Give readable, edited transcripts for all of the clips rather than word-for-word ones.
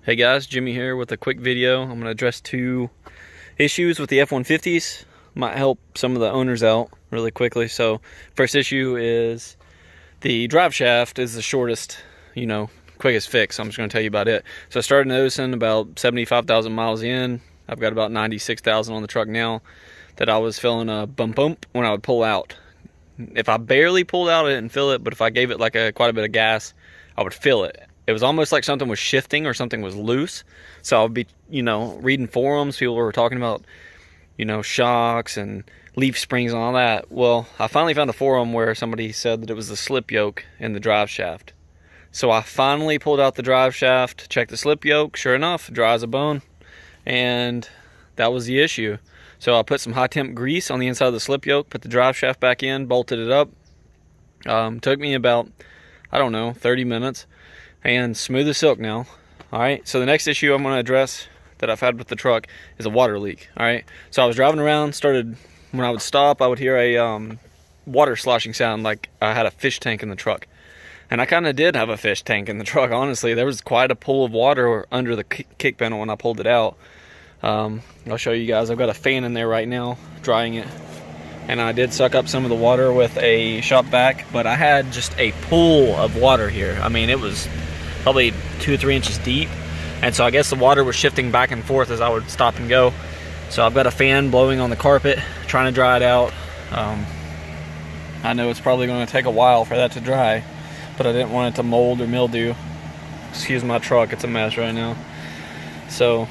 Hey guys, Jimmy here with a quick video. I'm going to address two issues with the F150s. Might help some of the owners out really quickly. So first issue is the drive shaft is the shortest, quickest fix. I'm just going to tell you about it. So I started noticing about 75,000 miles in. I've got about 96,000 on the truck now that I was feeling a bump when I would pull out. If I barely pulled out, I didn't feel it, but if I gave it like quite a bit of gas, I would feel it. It was almost like something was shifting or something was loose. So I would be, reading forums. People were talking about, shocks and leaf springs and all that. Well, I finally found a forum where somebody said that it was the slip yoke in the drive shaft. So I finally pulled out the drive shaft, checked the slip yoke. Sure enough, dry as a bone. And that was the issue. So I put some high temp grease on the inside of the slip yoke, put the drive shaft back in, bolted it up. Took me about, 30 minutes. And smooth as silk now. Alright, so the next issue I'm going to address that I've had with the truck is a water leak. Alright, so I was driving around, when I would stop, I would hear a water sloshing sound like I had a fish tank in the truck. And I kind of did have a fish tank in the truck, honestly. There was quite a pool of water under the kick panel when I pulled it out. I'll show you guys. I've got a fan in there right now, drying it. And I did suck up some of the water with a shop vac, but I had just a pool of water here. I mean, it was probably 2 or 3 inches deep. And so I guess the water was shifting back and forth as I would stop and go. So I've got a fan blowing on the carpet, trying to dry it out. I know it's probably going to take a while for that to dry, but I didn't want it to mold or mildew. Excuse my truck, it's a mess right now. So,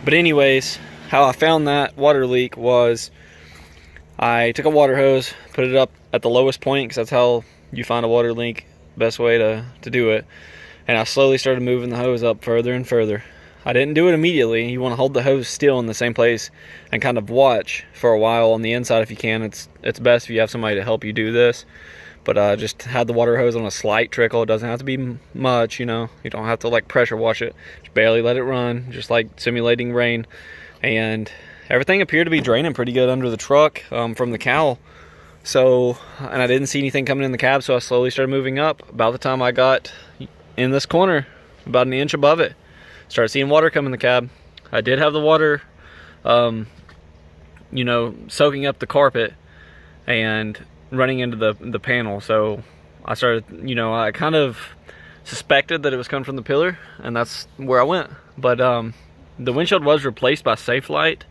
but anyways, how I found that water leak was I took a water hose, put it up at the lowest point, because that's how you find a water leak, best way to do it. And I slowly started moving the hose up further and further. I didn't do it immediately. You want to hold the hose still in the same place and kind of watch for a while on the inside if you can. It's best if you have somebody to help you do this. But I just had the water hose on a slight trickle. It doesn't have to be much, you don't have to like pressure wash it. Just barely let it run, just like simulating rain. And everything appeared to be draining pretty good under the truck from the cowl. So, and I didn't see anything coming in the cab, so I slowly started moving up. About the time I got in this corner, about an inch above it, started seeing water come in the cab. I did have the water, soaking up the carpet and running into the panel. So I started, I kind of suspected that it was coming from the pillar, and that's where I went. But the windshield was replaced by Safelite,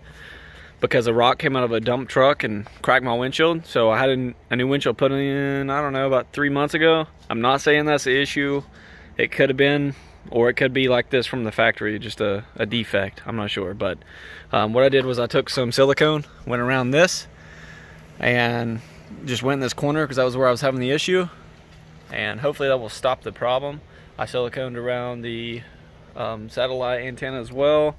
because a rock came out of a dump truck and cracked my windshield. So I had a new windshield put in, about 3 months ago. I'm not saying that's the issue. It could have been, or it could be like this from the factory, just a defect. I'm not sure. But what I did was I took some silicone, went around this, and just went in this corner because that was where I was having the issue. And hopefully that will stop the problem. I siliconed around the satellite antenna as well.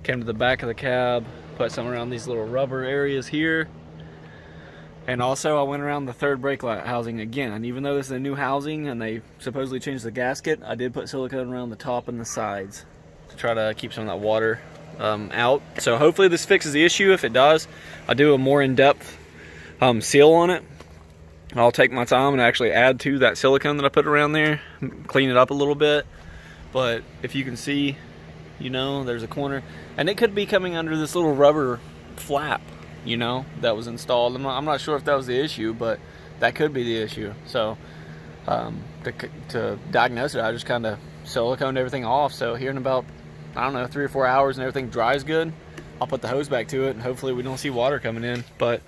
Came to the back of the cab, put some around these little rubber areas here. And also I went around the third brake light housing again. And even though this is a new housing and they supposedly changed the gasket, I did put silicone around the top and the sides to try to keep some of that water out. So hopefully this fixes the issue. If it does, I'll do a more in-depth seal on it. I'll take my time and actually add to that silicone that I put around there, clean it up a little bit. But if you can see, there's a corner, and it could be coming under this little rubber flap, that was installed. I'm not sure if that was the issue, but that could be the issue. So to diagnose it, I just kind of siliconed everything off. So here in about, 3 or 4 hours and everything dries good, I'll put the hose back to it, and hopefully we don't see water coming in. But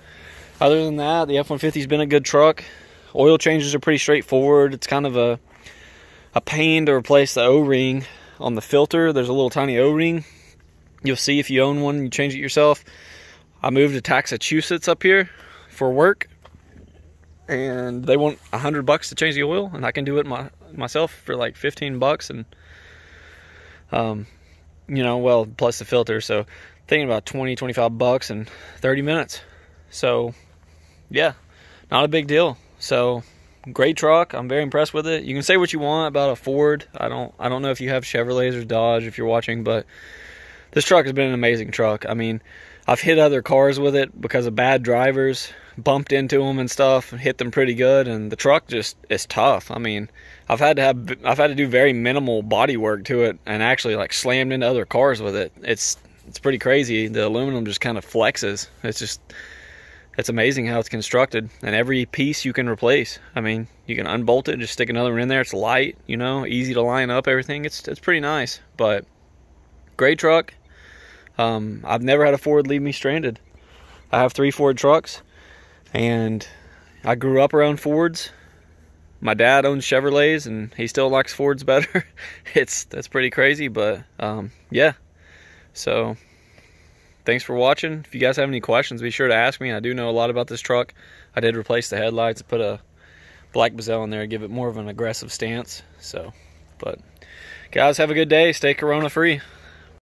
other than that, the F-150's been a good truck. Oil changes are pretty straightforward. It's kind of a pain to replace the O-ring on the filter. There's a little tiny O-ring. You'll see if you own one, you change it yourself. I moved to Massachusetts up here for work, and they want $100 to change the oil, and I can do it myself for like 15 bucks, and plus the filter. So thinking about 20-25 bucks in 30 minutes. So yeah, not a big deal. So great truck. I'm very impressed with it. You can say what you want about a Ford. I don't know if you have Chevrolets or Dodge if you're watching, but this truck has been an amazing truck. I mean, I've hit other cars with it because of bad drivers, bumped into them and stuff, and hit them pretty good. And the truck just is tough. I mean, I've had to do very minimal body work to it, and actually like slammed into other cars with it. It's pretty crazy. The aluminum just kind of flexes. It's amazing how it's constructed, and every piece you can replace. I mean, you can unbolt it, just stick another one in there. It's light, you know, easy to line up everything. It's pretty nice, but great truck. I've never had a Ford leave me stranded. I have 3 Ford trucks, and I grew up around Fords. My dad owns Chevrolets, and he still likes Fords better. That's pretty crazy, but yeah. So thanks for watching. If you guys have any questions, be sure to ask me. I do know a lot about this truck. I did replace the headlights, put a black bezel in there to give it more of an aggressive stance. So, but guys, have a good day. Stay corona free.